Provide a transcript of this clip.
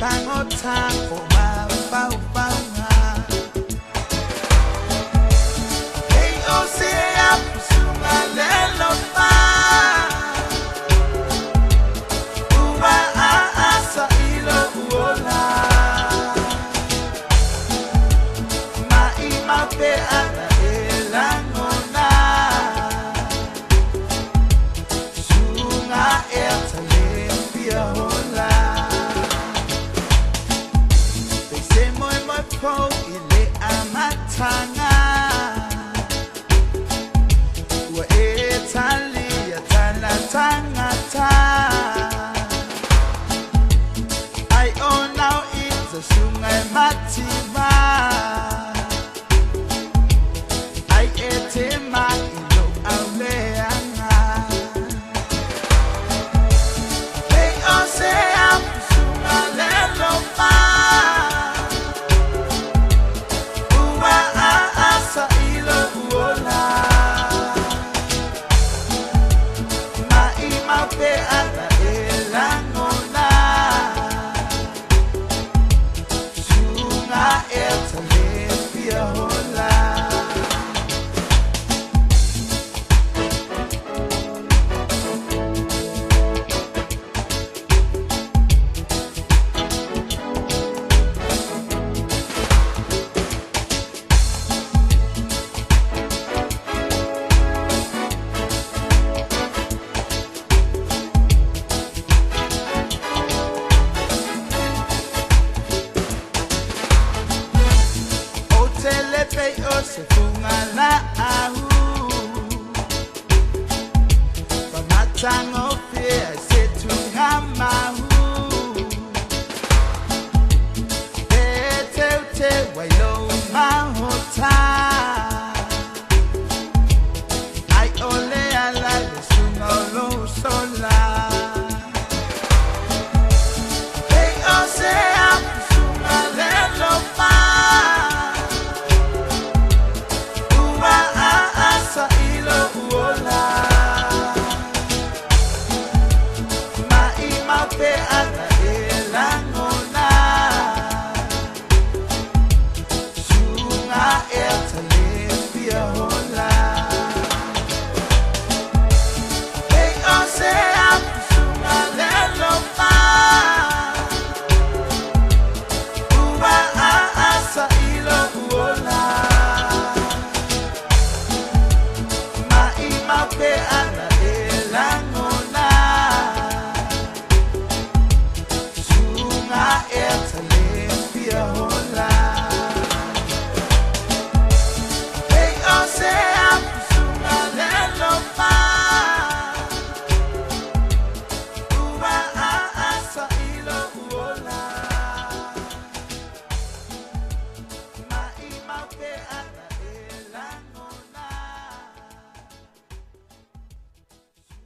Tango ma bao hey o se apusuma lelo pa uwa asa ilo uola ma ima pe ana elangona sunga ertalempia hola po ile amatanga wa Italia tanga I own now is a sungai matima I etema ilo auleanga hey o se apusuma lelo pa sa ilo uola ma ima pe ata elangona sunga ertalempia hola se funga la ahu Pamatango pia se tunga mahu Te wailo mahota Ai ole ala le sunga lo sola Hey o se apusuma lelo pa sa ilo uola ma ima pe